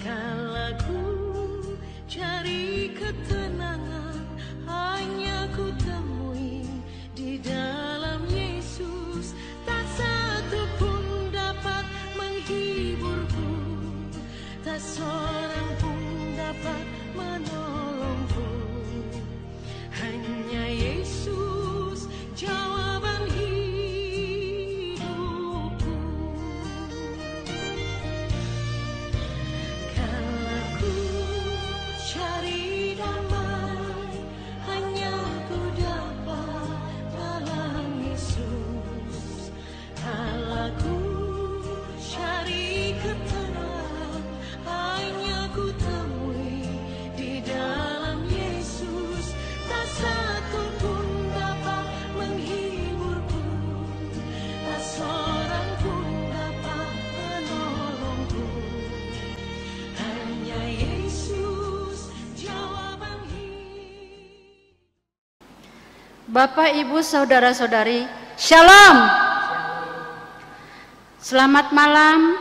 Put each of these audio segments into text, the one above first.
Kala ku cari ketenangan, hanya ku temui di dalam Yesus. Tak satu pun dapat menghiburku, tak seorang pun dapat menolongku. Hanya Yesus jawaban hidupku. Kala ku cari damai, hanya ku dapat dalam Yesus. Kala ku cari ketenangan, hanya ku temui di dalam Yesus. Tak satu pun dapat menghiburku, tak seorang pun dapat menolongku. Hanya Yesus jawaban hidup. Bapak, Ibu, Saudara-saudari, Shalom. Selamat malam.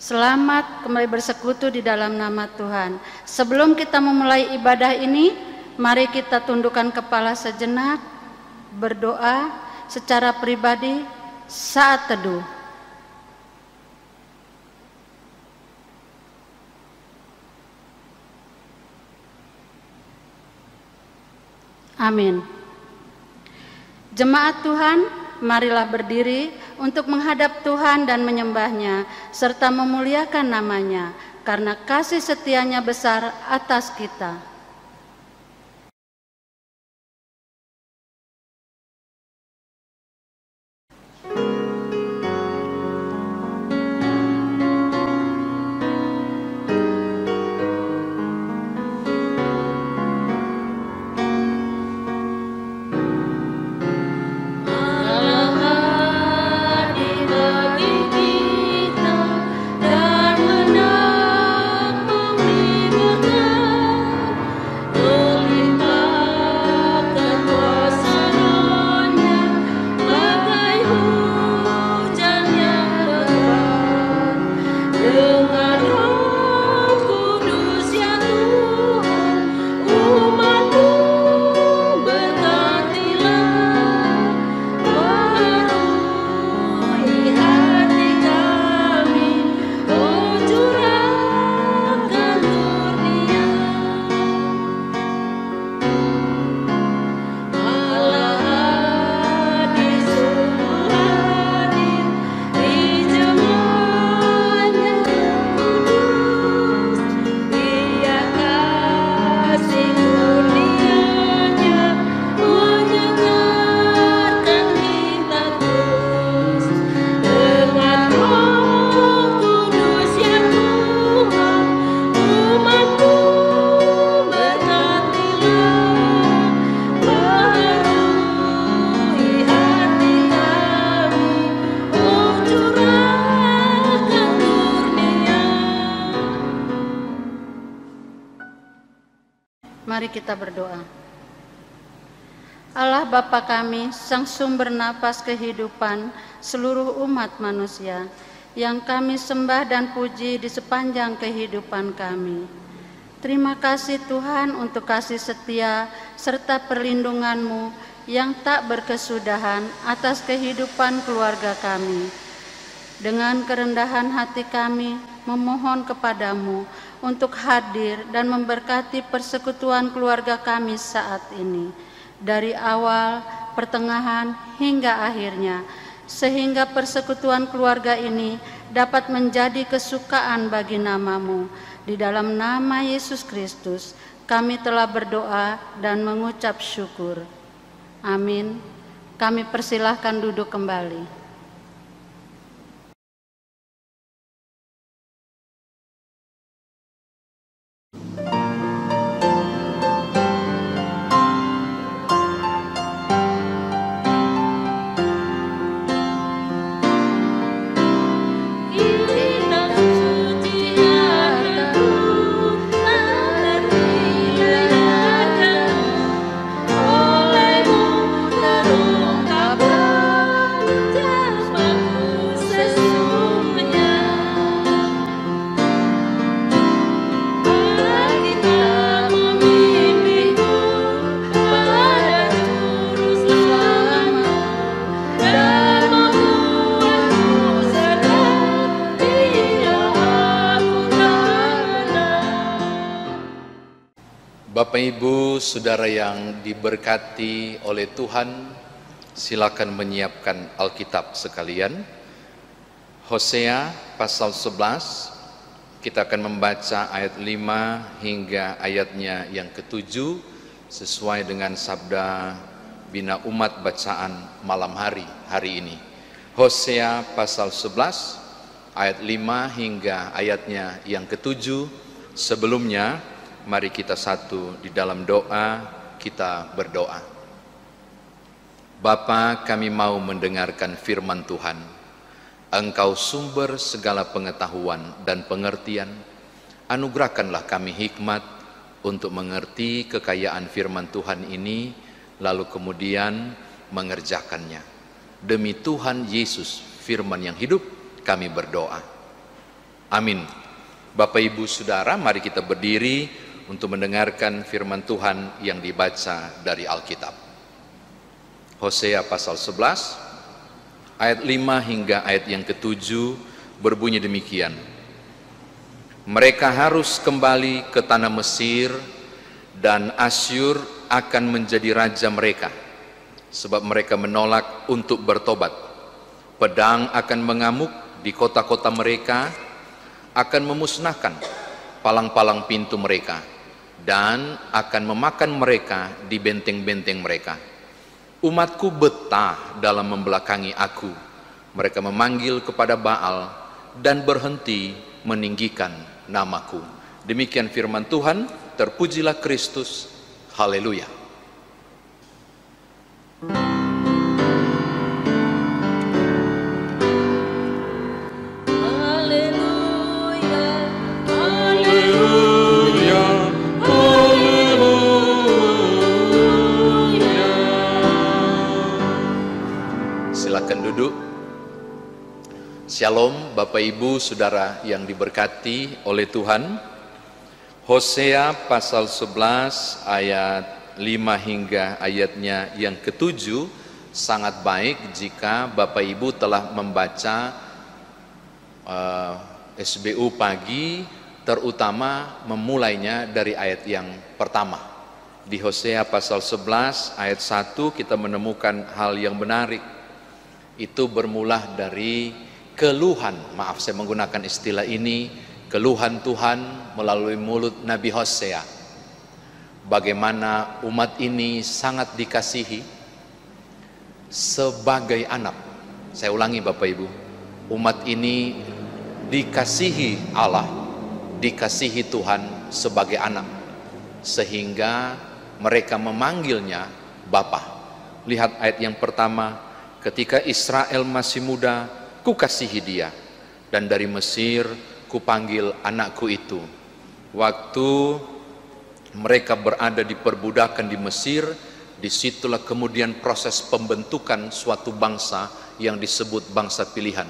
Selamat kembali bersekutu di dalam nama Tuhan. Sebelum kita memulai ibadah ini, mari kita tundukkan kepala sejenak, berdoa secara pribadi saat teduh. Amin. Jemaat Tuhan, marilah berdiri untuk menghadap Tuhan dan menyembah-Nya, serta memuliakan nama-Nya, karena kasih setia-Nya besar atas kita. Mari kita berdoa. Allah Bapa kami, Sang Sumber Nafas kehidupan seluruh umat manusia, yang kami sembah dan puji di sepanjang kehidupan kami. Terima kasih Tuhan untuk kasih setia serta perlindungan-Mu yang tak berkesudahan atas kehidupan keluarga kami. Dengan kerendahan hati kami memohon kepadamu untuk hadir dan memberkati persekutuan keluarga kami saat ini, dari awal, pertengahan, hingga akhirnya, sehingga persekutuan keluarga ini dapat menjadi kesukaan bagi nama-Mu. Di dalam nama Yesus Kristus, kami telah berdoa dan mengucap syukur. Amin. Kami persilahkan duduk kembali. Olehmu terungkap Bapak Ibu, saudara yang diberkati oleh Tuhan, silakan menyiapkan Alkitab sekalian. Hosea pasal 11, kita akan membaca ayat 5 hingga ayatnya yang ke-7 sesuai dengan sabda Bina Umat bacaan malam hari ini. Hosea pasal 11 ayat 5 hingga ayatnya yang ke-7. Sebelumnya mari kita satu di dalam doa, kita berdoa. Bapa, kami mau mendengarkan firman Tuhan. Engkau sumber segala pengetahuan dan pengertian. Anugerahkanlah kami hikmat untuk mengerti kekayaan firman Tuhan ini, lalu kemudian mengerjakannya. Demi Tuhan Yesus, firman yang hidup, kami berdoa. Amin. Bapak Ibu Saudara, mari kita berdiri untuk mendengarkan firman Tuhan yang dibaca dari Alkitab. Hosea pasal 11 ayat 5 hingga ayat yang ke-7 berbunyi demikian. Mereka harus kembali ke tanah Mesir dan Asyur akan menjadi raja mereka, sebab mereka menolak untuk bertobat. Pedang akan mengamuk di kota-kota mereka, akan memusnahkan palang-palang pintu mereka, dan akan memakan mereka di benteng-benteng mereka. Umatku betah dalam membelakangi aku. Mereka memanggil kepada Baal dan berhenti meninggikan namaku. Demikian firman Tuhan. Terpujilah Kristus. Haleluya. Silakan duduk. Shalom Bapak Ibu Saudara yang diberkati oleh Tuhan. Hosea pasal 11 ayat 5 hingga ayatnya yang ke-7 sangat baik jika Bapak Ibu telah membaca SBU pagi, terutama memulainya dari ayat yang pertama. Di Hosea pasal 11 ayat 1 kita menemukan hal yang menarik. Itu bermula dari keluhan, maaf saya menggunakan istilah ini, keluhan Tuhan melalui mulut Nabi Hosea. Bagaimana umat ini sangat dikasihi sebagai anak. Saya ulangi Bapak Ibu, umat ini dikasihi Allah, dikasihi Tuhan sebagai anak, sehingga mereka memanggilnya Bapa. Lihat ayat yang pertama, ketika Israel masih muda, kukasihi dia, dan dari Mesir kupanggil anakku itu. Waktu mereka berada di perbudakan di Mesir, disitulah kemudian proses pembentukan suatu bangsa yang disebut bangsa pilihan.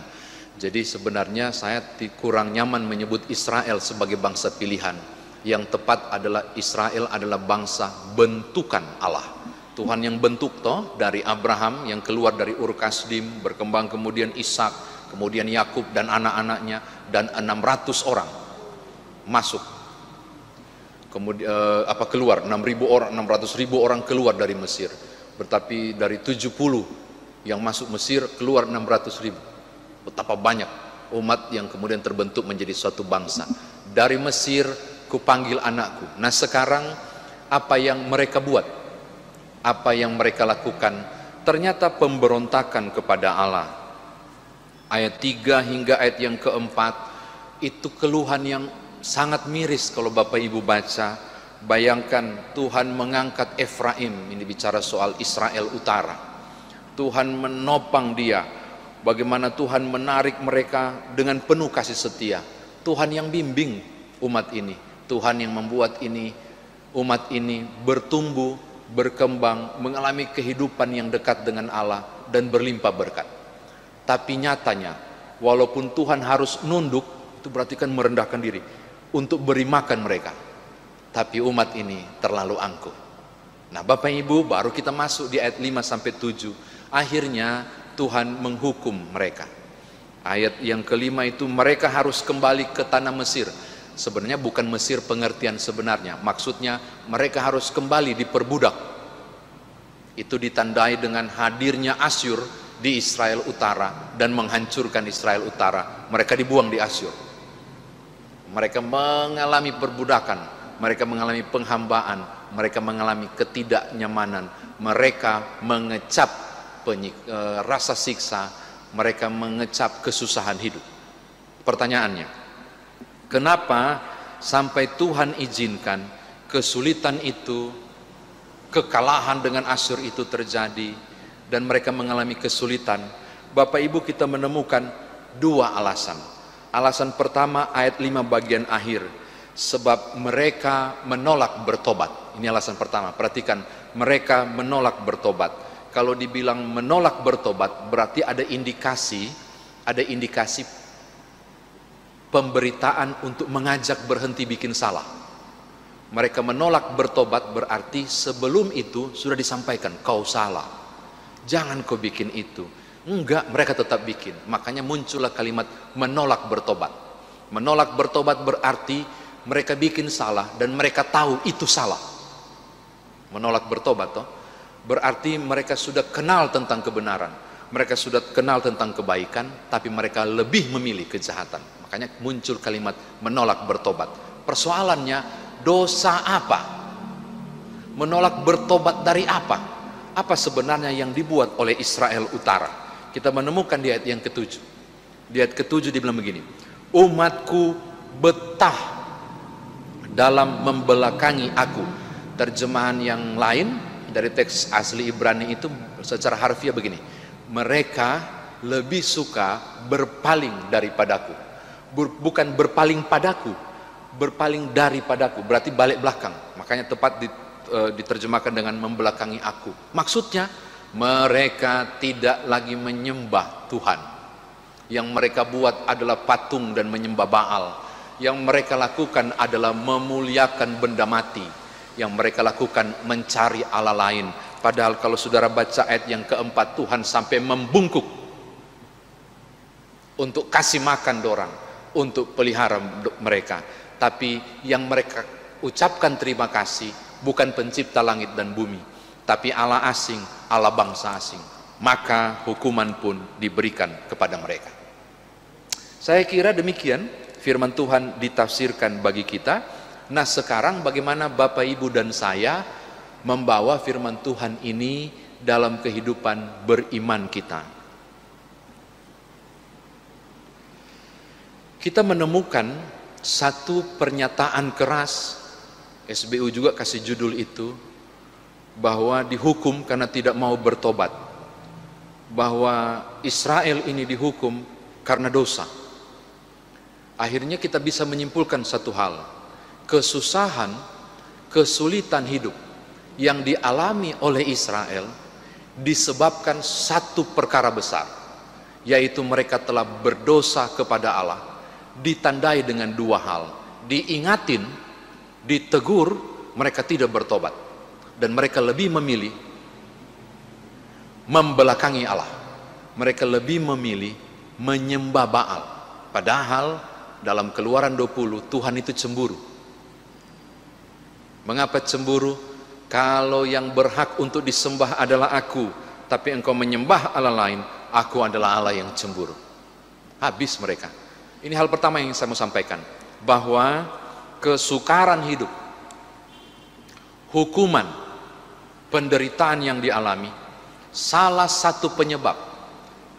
Jadi sebenarnya saya kurang nyaman menyebut Israel sebagai bangsa pilihan. Yang tepat adalah Israel adalah bangsa bentukan Allah. Tuhan yang bentuk toh, dari Abraham yang keluar dari Ur Kasdim, berkembang kemudian Ishak, kemudian Yakub dan anak-anaknya, dan 600 orang masuk. Kemudian keluar 6.000 orang, 600.000 orang keluar dari Mesir. Tetapi dari 70 yang masuk Mesir keluar 600.000. Betapa banyak umat yang kemudian terbentuk menjadi suatu bangsa. Dari Mesir kupanggil anakku. Nah sekarang apa yang mereka buat? Apa yang mereka lakukan? Ternyata pemberontakan kepada Allah. Ayat 3 hingga ayat yang keempat itu keluhan yang sangat miris kalau Bapak Ibu baca. Bayangkan Tuhan mengangkat Efraim, ini bicara soal Israel Utara. Tuhan menopang dia. Bagaimana Tuhan menarik mereka dengan penuh kasih setia. Tuhan yang bimbing umat ini. Tuhan yang membuat umat ini bertumbuh, berkembang, mengalami kehidupan yang dekat dengan Allah dan berlimpah berkat. Tapi nyatanya, walaupun Tuhan harus nunduk, itu berarti kan merendahkan diri untuk beri makan mereka. Tapi umat ini terlalu angkuh. Nah Bapak Ibu, baru kita masuk di ayat 5-7. Akhirnya Tuhan menghukum mereka. Ayat yang kelima itu, mereka harus kembali ke tanah Mesir. Sebenarnya bukan Mesir pengertian sebenarnya, maksudnya mereka harus kembali diperbudak. Itu ditandai dengan hadirnya Asyur di Israel Utara dan menghancurkan Israel Utara. Mereka dibuang di Asyur. Mereka mengalami perbudakan, mereka mengalami penghambaan, mereka mengalami ketidaknyamanan, mereka mengecap rasa siksa, mereka mengecap kesusahan hidup. Pertanyaannya, kenapa sampai Tuhan izinkan kesulitan itu, kekalahan dengan Asyur itu terjadi, dan mereka mengalami kesulitan? Bapak Ibu, kita menemukan dua alasan. Alasan pertama ayat 5 bagian akhir, sebab mereka menolak bertobat. Ini alasan pertama. Perhatikan, mereka menolak bertobat. Kalau dibilang menolak bertobat, berarti ada indikasi pemberitaan untuk mengajak berhenti bikin salah. Mereka menolak bertobat berarti sebelum itu sudah disampaikan, kau salah, jangan kau bikin itu. Enggak, mereka tetap bikin. Makanya muncullah kalimat menolak bertobat. Menolak bertobat berarti mereka bikin salah dan mereka tahu itu salah. Menolak bertobat toh berarti mereka sudah kenal tentang kebenaran, mereka sudah kenal tentang kebaikan, tapi mereka lebih memilih kejahatan. Makanya muncul kalimat menolak bertobat. Persoalannya, dosa apa? Menolak bertobat dari apa? Apa sebenarnya yang dibuat oleh Israel Utara? Kita menemukan di ayat yang ke-7. Di ayat ke-7 dibilang begini, umatku betah dalam membelakangi aku. Terjemahan yang lain dari teks asli Ibrani itu secara harfiah begini, mereka lebih suka berpaling daripadaku. Bukan berpaling padaku, berpaling daripadaku, berarti balik belakang. Makanya tepat diterjemahkan dengan membelakangi aku. Maksudnya mereka tidak lagi menyembah Tuhan. Yang mereka buat adalah patung dan menyembah Baal. Yang mereka lakukan adalah memuliakan benda mati. Yang mereka lakukan mencari Allah lain. Padahal kalau saudara baca ayat yang keempat, Tuhan sampai membungkuk untuk kasih makan dorang, untuk pelihara mereka. Tapi yang mereka ucapkan terima kasih bukan pencipta langit dan bumi, tapi Allah asing, Allah bangsa asing. Maka hukuman pun diberikan kepada mereka. Saya kira demikian firman Tuhan ditafsirkan bagi kita. Nah, sekarang bagaimana Bapak Ibu dan saya membawa firman Tuhan ini dalam kehidupan beriman kita? Kita menemukan satu pernyataan keras, SBU juga kasih judul itu, bahwa dihukum karena tidak mau bertobat, bahwa Israel ini dihukum karena dosa. Akhirnya kita bisa menyimpulkan satu hal, kesusahan, kesulitan hidup yang dialami oleh Israel disebabkan satu perkara besar, yaitu mereka telah berdosa kepada Allah. Ditandai dengan dua hal, diingatin, ditegur, mereka tidak bertobat, dan mereka lebih memilih membelakangi Allah. Mereka lebih memilih menyembah Baal. Padahal dalam Keluaran 20 Tuhan itu cemburu. Mengapa cemburu? Kalau yang berhak untuk disembah adalah aku, tapi engkau menyembah Allah lain, aku adalah Allah yang cemburu. Habis mereka. Ini hal pertama yang saya mau sampaikan, bahwa kesukaran hidup, hukuman, penderitaan yang dialami, salah satu penyebab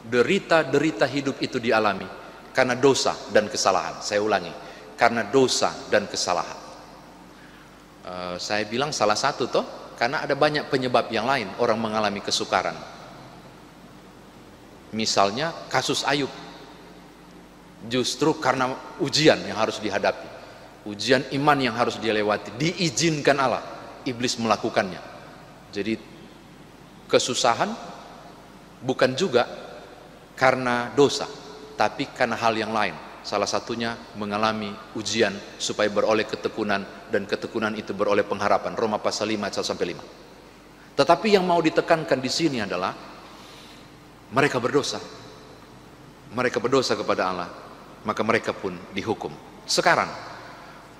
derita-derita hidup itu dialami karena dosa dan kesalahan. Saya ulangi, karena dosa dan kesalahan. Saya bilang salah satu toh, karena ada banyak penyebab yang lain orang mengalami kesukaran. Misalnya kasus Ayub, justru karena ujian yang harus dihadapi, ujian iman yang harus dia lewati, diizinkan Allah, iblis melakukannya. Jadi kesusahan bukan juga karena dosa, tapi karena hal yang lain. Salah satunya mengalami ujian supaya beroleh ketekunan, dan ketekunan itu beroleh pengharapan. Roma pasal 5 ayat 1-5. Tetapi yang mau ditekankan di sini adalah mereka berdosa. Mereka berdosa kepada Allah, maka mereka pun dihukum. Sekarang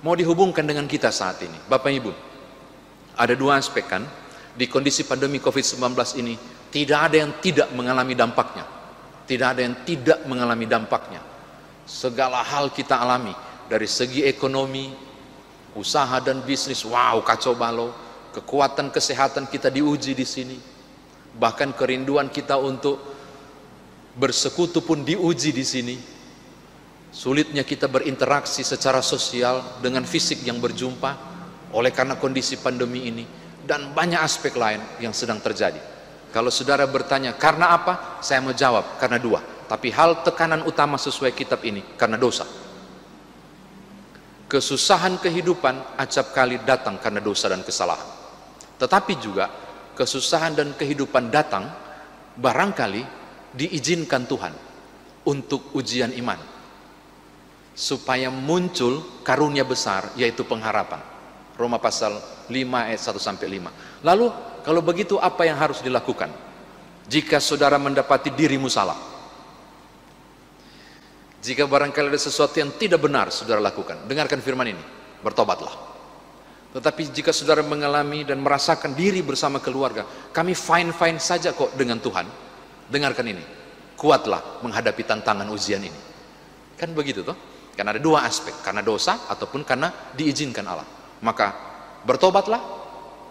mau dihubungkan dengan kita saat ini. Bapak Ibu, ada dua aspek kan, di kondisi pandemi COVID-19 ini, tidak ada yang tidak mengalami dampaknya. Tidak ada yang tidak mengalami dampaknya. Segala hal kita alami, dari segi ekonomi, usaha dan bisnis, wow, kacau balau. Kekuatan kesehatan kita diuji di sini. Bahkan kerinduan kita untuk bersekutu pun diuji di sini. Sulitnya kita berinteraksi secara sosial dengan fisik yang berjumpa oleh karena kondisi pandemi ini, dan banyak aspek lain yang sedang terjadi. Kalau saudara bertanya karena apa, saya mau jawab karena dua. Tapi hal tekanan utama sesuai kitab ini karena dosa. Kesusahan kehidupan acap kali datang karena dosa dan kesalahan. Tetapi juga kesusahan dan kehidupan datang barangkali diizinkan Tuhan untuk ujian iman, supaya muncul karunia besar, yaitu pengharapan. Roma pasal 5 ayat 1-5. Lalu kalau begitu apa yang harus dilakukan jika saudara mendapati dirimu salah? Jika barangkali ada sesuatu yang tidak benar saudara lakukan, dengarkan firman ini, bertobatlah. Tetapi jika saudara mengalami dan merasakan diri bersama keluarga, kami fine-fine saja kok dengan Tuhan, dengarkan ini, kuatlah menghadapi tantangan ujian ini. Kan begitu toh? Karena ada dua aspek, karena dosa ataupun karena diizinkan Allah. Maka bertobatlah,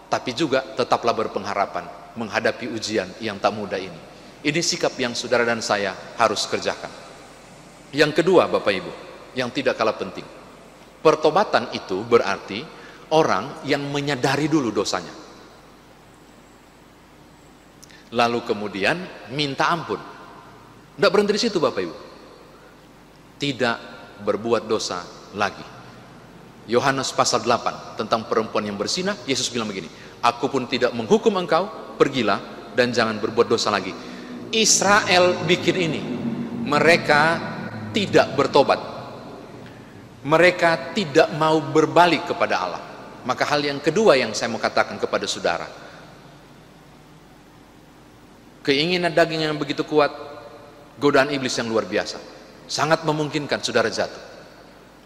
tapi juga tetaplah berpengharapan menghadapi ujian yang tak mudah ini. Ini sikap yang saudara dan saya harus kerjakan. Yang kedua, Bapak Ibu, yang tidak kalah penting, pertobatan itu berarti orang yang menyadari dulu dosanya, lalu kemudian minta ampun. Tidak berhenti di situ, Bapak Ibu. Tidak berbuat dosa lagi. Yohanes pasal 8 tentang perempuan yang berzina, Yesus bilang begini, aku pun tidak menghukum engkau, pergilah dan jangan berbuat dosa lagi. Israel bikin ini, mereka tidak bertobat, mereka tidak mau berbalik kepada Allah. Maka hal yang kedua yang saya mau katakan kepada saudara, keinginan daging yang begitu kuat, godaan iblis yang luar biasa, sangat memungkinkan saudara jatuh.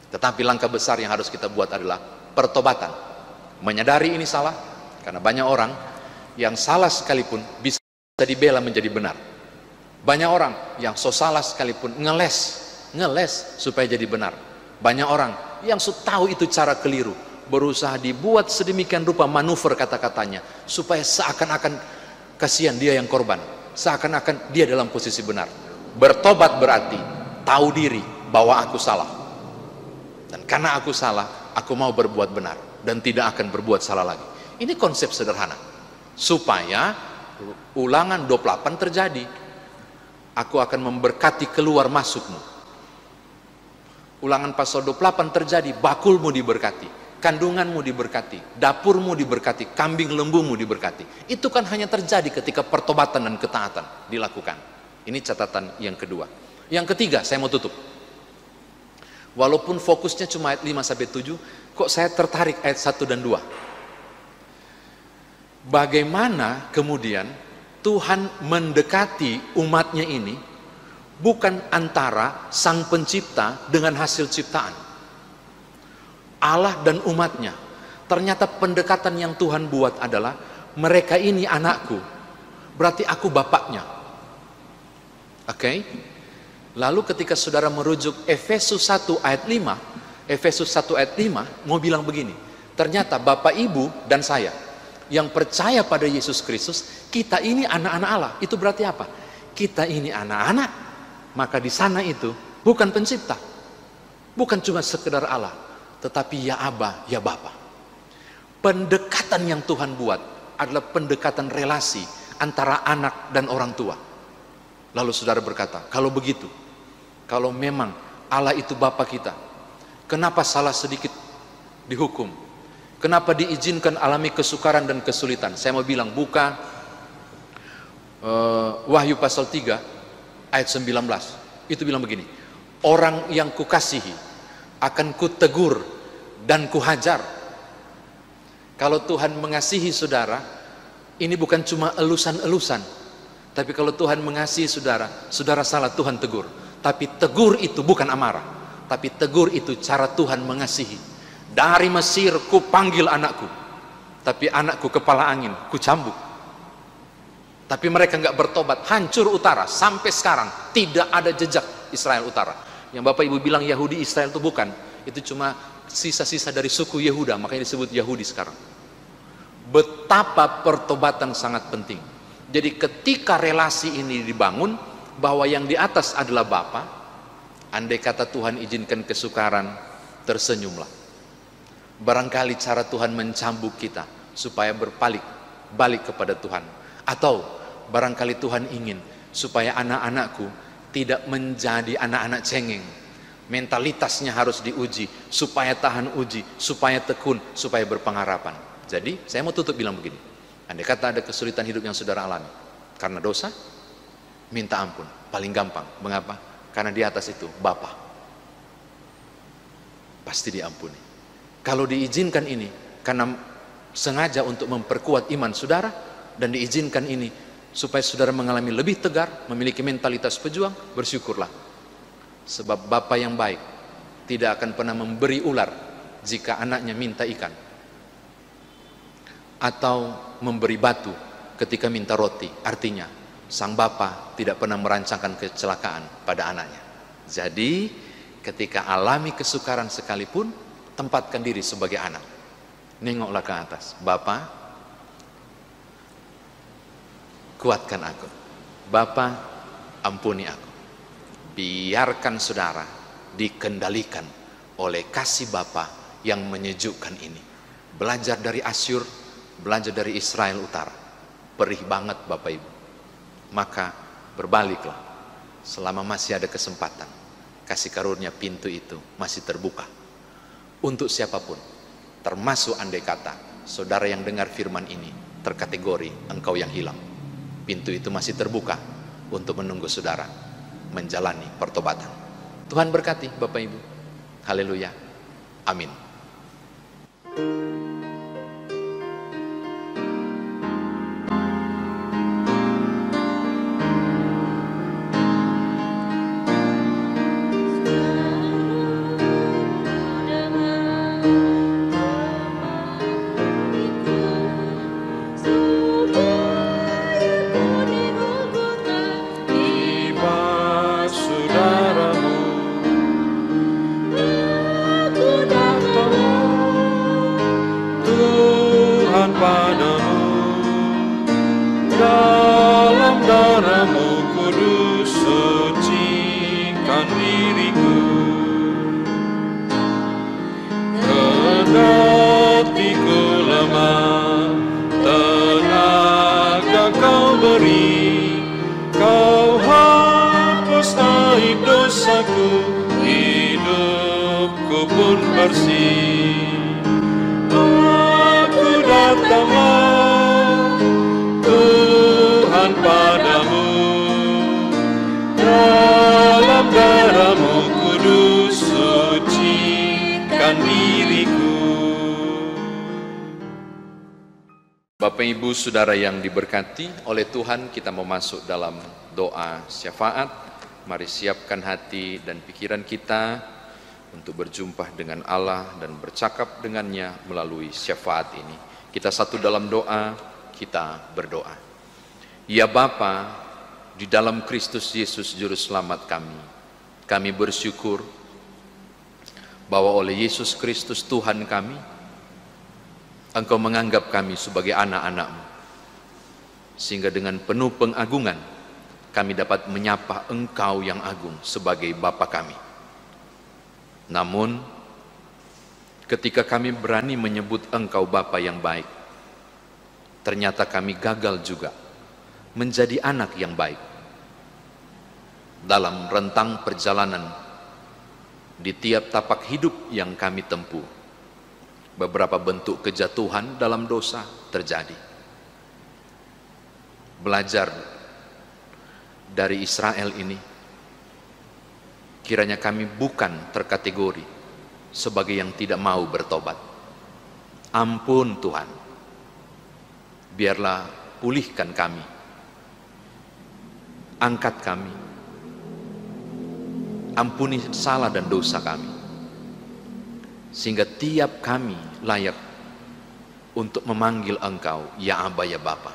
Tetapi langkah besar yang harus kita buat adalah pertobatan, menyadari ini salah. Karena banyak orang yang salah sekalipun bisa dibela menjadi benar. Banyak orang yang so salah sekalipun ngeles supaya jadi benar. Banyak orang yang so tahu itu cara keliru, berusaha dibuat sedemikian rupa manuver kata-katanya supaya seakan-akan kasihan dia yang korban, seakan-akan dia dalam posisi benar. Bertobat berarti tahu diri bahwa aku salah, dan karena aku salah, aku mau berbuat benar dan tidak akan berbuat salah lagi. Ini konsep sederhana supaya Ulangan 28 terjadi. Aku akan memberkati keluar masukmu. Ulangan pasal 28 terjadi, bakulmu diberkati, kandunganmu diberkati, dapurmu diberkati, kambing lembumu diberkati. Itu kan hanya terjadi ketika pertobatan dan ketaatan dilakukan. Ini catatan yang kedua. Yang ketiga, saya mau tutup. Walaupun fokusnya cuma ayat 5-7, kok saya tertarik ayat 1 dan 2. Bagaimana kemudian Tuhan mendekati umatnya ini bukan antara sang pencipta dengan hasil ciptaan, Allah dan umatnya. Ternyata pendekatan yang Tuhan buat adalah mereka ini anakku, berarti aku bapaknya. Oke? Lalu ketika saudara merujuk Efesus 1 ayat 5, Efesus 1 ayat 5 mau bilang begini, ternyata Bapak Ibu dan saya yang percaya pada Yesus Kristus, kita ini anak-anak Allah. Itu berarti apa? Kita ini anak-anak, maka di sana itu bukan pencipta, bukan cuma sekedar Allah, tetapi ya Aba, ya Bapa. Pendekatan yang Tuhan buat adalah pendekatan relasi antara anak dan orang tua. Lalu saudara berkata, kalau begitu, kalau memang Allah itu Bapa kita, kenapa salah sedikit dihukum? Kenapa diizinkan alami kesukaran dan kesulitan? Saya mau bilang, buka Wahyu pasal 3 ayat 19. Itu bilang begini, orang yang kukasihi akan kutegur dan kuhajar. Kalau Tuhan mengasihi saudara, ini bukan cuma elusan-elusan. Tapi kalau Tuhan mengasihi saudara, saudara salah, Tuhan tegur. Tapi tegur itu bukan amarah, tapi tegur itu cara Tuhan mengasihi. Dari Mesir ku panggil anakku, tapi anakku kepala angin ku cambuk. Tapi mereka nggak bertobat, hancur utara. Sampai sekarang tidak ada jejak Israel utara. Yang Bapak Ibu bilang Yahudi Israel itu bukan, itu cuma sisa-sisa dari suku Yehuda, makanya disebut Yahudi sekarang. Betapa pertobatan sangat penting. Jadi ketika relasi ini dibangun, bahwa yang di atas adalah Bapa, andai kata Tuhan izinkan kesukaran, tersenyumlah. Barangkali cara Tuhan mencambuk kita supaya balik kepada Tuhan. Atau barangkali Tuhan ingin supaya anak-anakku tidak menjadi anak-anak cengeng. Mentalitasnya harus diuji, supaya tahan uji, supaya tekun, supaya berpengharapan. Jadi saya mau tutup bilang begini, andai kata ada kesulitan hidup yang saudara alami karena dosa, minta ampun, paling gampang. Mengapa? Karena di atas itu Bapa, pasti diampuni. Kalau diizinkan ini karena sengaja untuk memperkuat iman saudara, dan diizinkan ini supaya saudara mengalami lebih tegar, memiliki mentalitas pejuang, bersyukurlah. Sebab Bapa yang baik tidak akan pernah memberi ular jika anaknya minta ikan, atau memberi batu ketika minta roti. Artinya sang Bapa tidak pernah merancangkan kecelakaan pada anaknya. Jadi ketika alami kesukaran sekalipun, tempatkan diri sebagai anak. Nengoklah ke atas. Bapa, kuatkan aku. Bapa, ampuni aku. Biarkan saudara dikendalikan oleh kasih Bapa yang menyejukkan ini. Belajar dari Asyur, belajar dari Israel Utara. Perih banget Bapak Ibu. Maka berbaliklah. Selama masih ada kesempatan, kasih karunia pintu itu masih terbuka untuk siapapun, termasuk andai kata saudara yang dengar firman ini terkategori engkau yang hilang. Pintu itu masih terbuka untuk menunggu saudara menjalani pertobatan. Tuhan berkati Bapak Ibu. Haleluya. Amin. Bapak Ibu Saudara yang diberkati oleh Tuhan, kita mau masuk dalam doa syafaat. Mari siapkan hati dan pikiran kita untuk berjumpa dengan Allah dan bercakap dengannya melalui syafaat ini. Kita satu dalam doa, kita berdoa. Ya Bapa, di dalam Kristus Yesus Juru Selamat kami bersyukur bahwa oleh Yesus Kristus Tuhan kami, Engkau menganggap kami sebagai anak-anak-Mu, sehingga dengan penuh pengagungan kami dapat menyapa Engkau yang agung sebagai Bapa kami. Namun ketika kami berani menyebut Engkau Bapa yang baik, ternyata kami gagal juga menjadi anak yang baik. Dalam rentang perjalanan di tiap tapak hidup yang kami tempuh, beberapa bentuk kejatuhan dalam dosa terjadi. Belajar dari Israel ini, kiranya kami bukan terkategori sebagai yang tidak mau bertobat. Ampun Tuhan, biarlah pulihkan kami, angkat kami, ampuni salah dan dosa kami, sehingga tiap kami layak untuk memanggil Engkau ya Aba ya Bapa.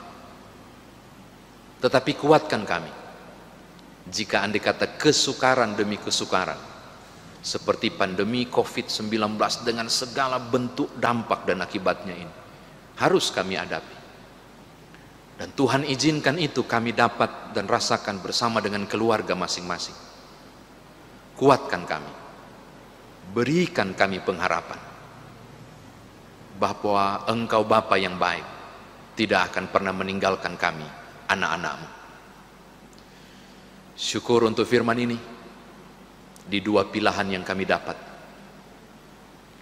Tetapi kuatkan kami jika andai kata kesukaran demi kesukaran seperti pandemi COVID-19 dengan segala bentuk dampak dan akibatnya ini harus kami hadapi. Dan Tuhan izinkan itu kami dapat dan rasakan bersama dengan keluarga masing-masing. Kuatkan kami, berikan kami pengharapan bahwa Engkau Bapa yang baik tidak akan pernah meninggalkan kami, anak-anak-Mu. Syukur untuk firman ini. Di dua pilihan yang kami dapat,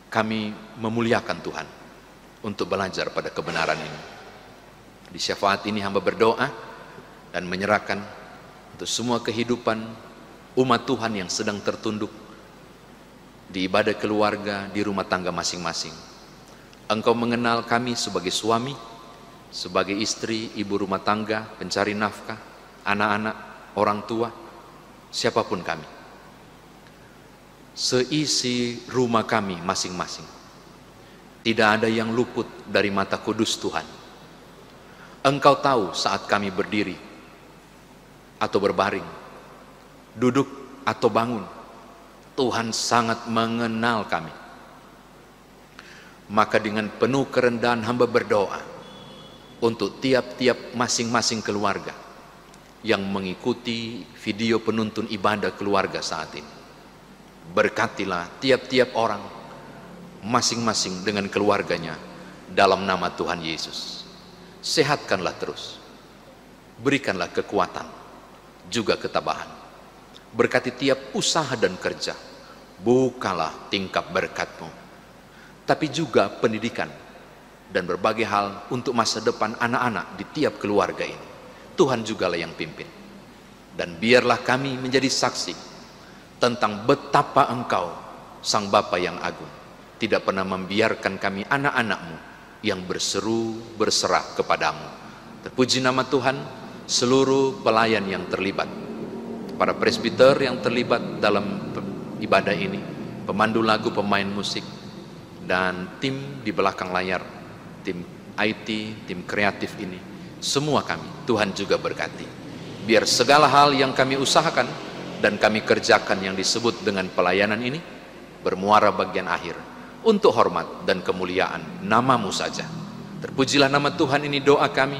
kami memuliakan Tuhan untuk belajar pada kebenaran ini. Di syafaat ini hamba berdoa dan menyerahkan untuk semua kehidupan umat Tuhan yang sedang tertunduk di ibadah keluarga, di rumah tangga masing-masing. Engkau mengenal kami sebagai suami, sebagai istri, ibu rumah tangga, pencari nafkah, anak-anak, orang tua, siapapun kami. Seisi rumah kami masing-masing, tidak ada yang luput dari mata kudus Tuhan. Engkau tahu saat kami berdiri atau berbaring, duduk atau bangun, Tuhan sangat mengenal kami. Maka dengan penuh kerendahan hamba berdoa untuk tiap-tiap masing-masing keluarga yang mengikuti video penuntun ibadah keluarga saat ini. Berkatilah tiap-tiap orang masing-masing dengan keluarganya dalam nama Tuhan Yesus. Sehatkanlah terus, berikanlah kekuatan juga ketabahan. Berkati tiap usaha dan kerja, bukalah tingkap berkat-Mu, tapi juga pendidikan dan berbagai hal untuk masa depan anak-anak di tiap keluarga ini. Tuhan jugalah yang pimpin. Dan biarlah kami menjadi saksi tentang betapa Engkau, Sang Bapa yang agung, tidak pernah membiarkan kami anak-anak-Mu yang berseru, berserah kepadamu. Terpuji nama Tuhan, seluruh pelayan yang terlibat, para presbiter yang terlibat dalam ibadah ini, pemandu lagu, pemain musik, dan tim di belakang layar, tim IT, tim kreatif ini, semua kami, Tuhan juga berkati. Biar segala hal yang kami usahakan dan kami kerjakan yang disebut dengan pelayanan ini bermuara bagian akhir untuk hormat dan kemuliaan nama-Mu saja. Terpujilah nama Tuhan, ini doa kami,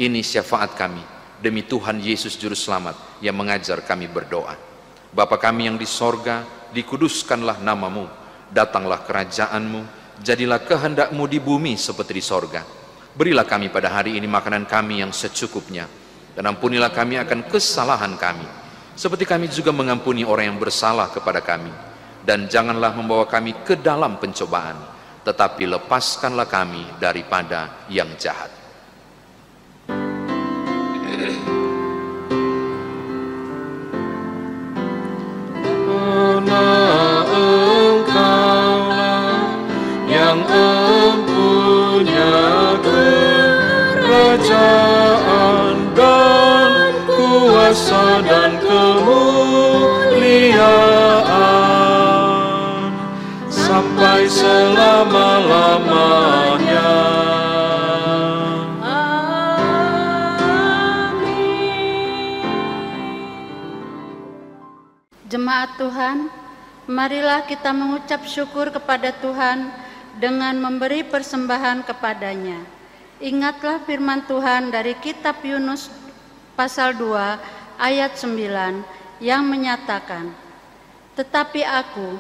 ini syafaat kami demi Tuhan Yesus Juru Selamat yang mengajar kami berdoa. Bapa kami yang di sorga, dikuduskanlah nama-Mu, datanglah kerajaan-Mu, jadilah kehendak-Mu di bumi seperti di sorga. Berilah kami pada hari ini makanan kami yang secukupnya, dan ampunilah kami akan kesalahan kami seperti kami juga mengampuni orang yang bersalah kepada kami. Dan janganlah membawa kami ke dalam pencobaan, tetapi lepaskanlah kami daripada yang jahat. Karena Engkaulah yang empunya kerajaan dan kuasa dan kemuliaan sampai selama-lamanya. Jemaat Tuhan, marilah kita mengucap syukur kepada Tuhan dengan memberi persembahan kepadanya. Ingatlah firman Tuhan dari kitab Yunus pasal 2 ayat 9 yang menyatakan, "Tetapi aku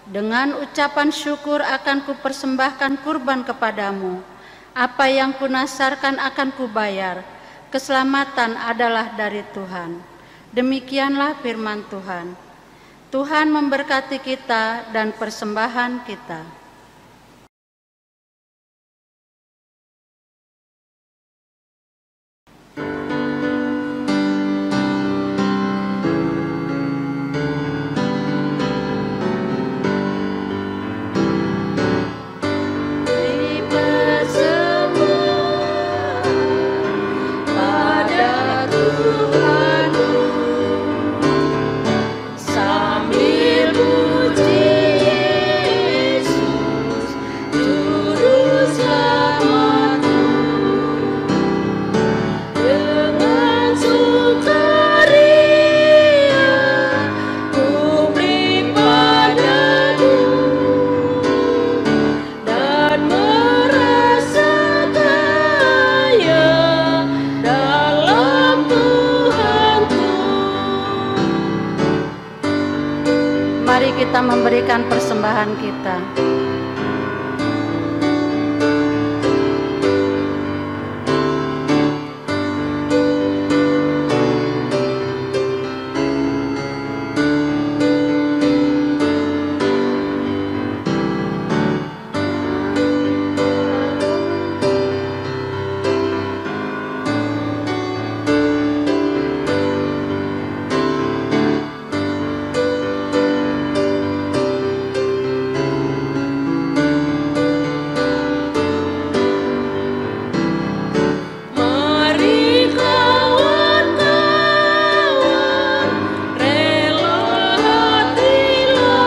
dengan ucapan syukur akan kupersembahkan kurban kepadamu, apa yang kunasarkan akan kubayar, keselamatan adalah dari Tuhan." Demikianlah firman Tuhan. Tuhan memberkati kita dan persembahan kita. Sambil puji memberikan persembahan kita. Mari kawan-kawan, rela hatilah,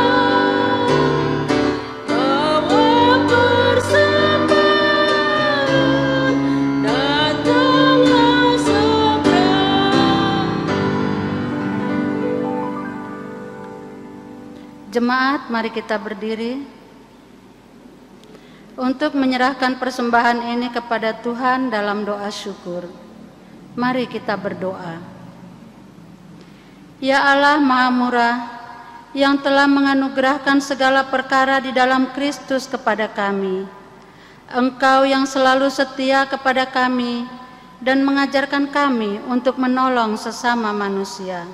bawa persembahan, datanglah segera. Jemaat, mari kita berdiri untuk menyerahkan persembahan ini kepada Tuhan dalam doa syukur. Mari kita berdoa. Ya Allah Maha Murah, yang telah menganugerahkan segala perkara di dalam Kristus kepada kami, Engkau yang selalu setia kepada kami dan mengajarkan kami untuk menolong sesama manusia.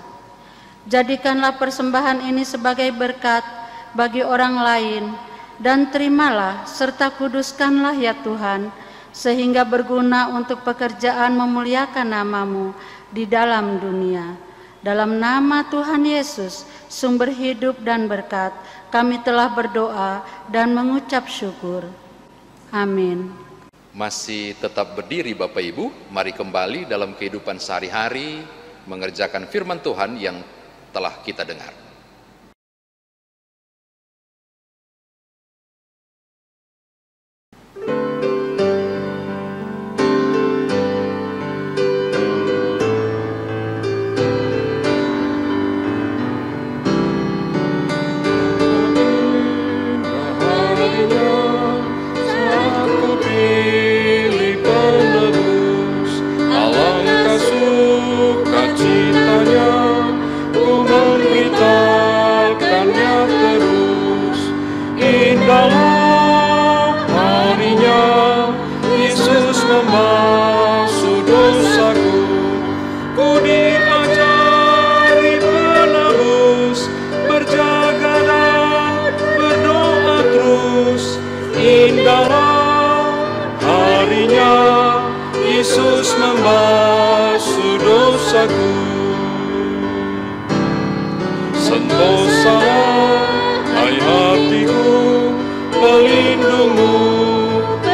Jadikanlah persembahan ini sebagai berkat bagi orang lain, dan terimalah serta kuduskanlah ya Tuhan, sehingga berguna untuk pekerjaan memuliakan nama-Mu di dalam dunia. Dalam nama Tuhan Yesus, sumber hidup dan berkat, kami telah berdoa dan mengucap syukur. Amin. Masih tetap berdiri Bapak Ibu, mari kembali dalam kehidupan sehari-hari mengerjakan firman Tuhan yang telah kita dengar.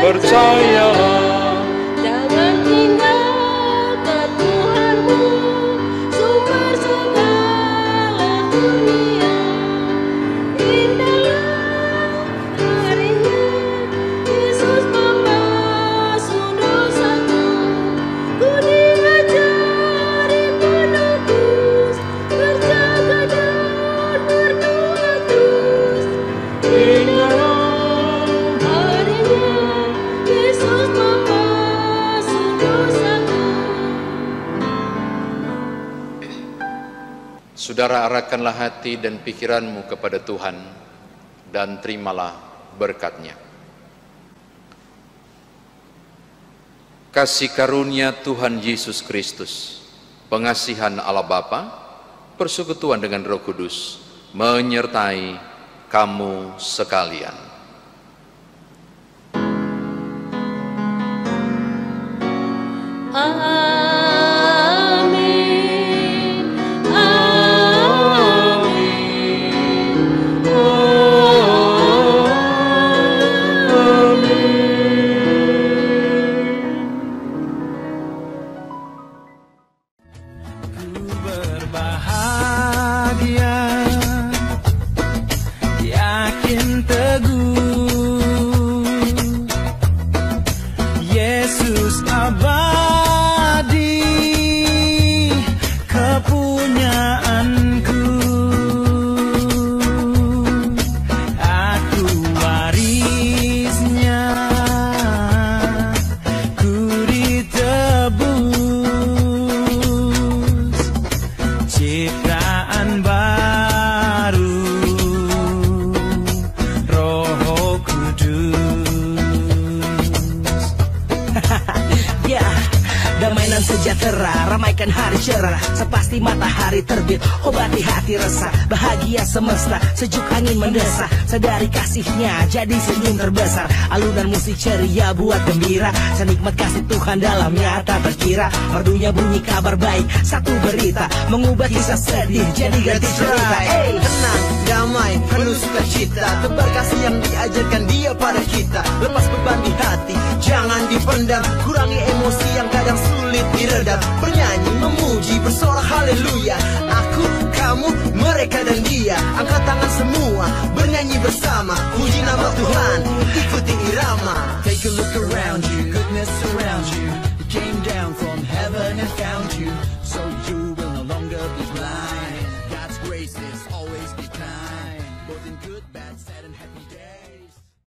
Percayalah, jangan tinggalkan Tuhanmu, sumber segala dunia. Indahlah harinya, Yesus membasuh dosaku. Ku diajari menebus, berjaga dan berdoa terus. Indahlah Saudara, arahkanlah hati dan pikiranmu kepada Tuhan dan terimalah berkat-Nya. Kasih karunia Tuhan Yesus Kristus, pengasihan Allah Bapa, persekutuan dengan Roh Kudus, menyertai kamu sekalian. Berbahagia, yakin teguh sejahtera, ramaikan hari cerah, sepasti matahari terbit, obati hati resah, bahagia semesta, sejuk angin mendesah, sadari kasihnya jadi senyum terbesar, alunan musik ceria buat gembira, senikmat kasih Tuhan dalamnya tak terkira, merdunya bunyi kabar baik, satu berita, mengubah kisah sedih jadi ganti cerita. Tenang, damai, penuh sukacita, tebar kasih yang diajarkan Dia pada kita, lepas beban di hati, jangan dipendam, kurangi emosi yang kadang sulit diredam, bernyanyi, memuji, bersorak haleluya, aku, kamu, mereka dan dia, angkat tangan semua, bernyanyi bersama, puji nama Tuhan, ikuti irama. Take a look around you, goodness around you, it came down from heaven and found you.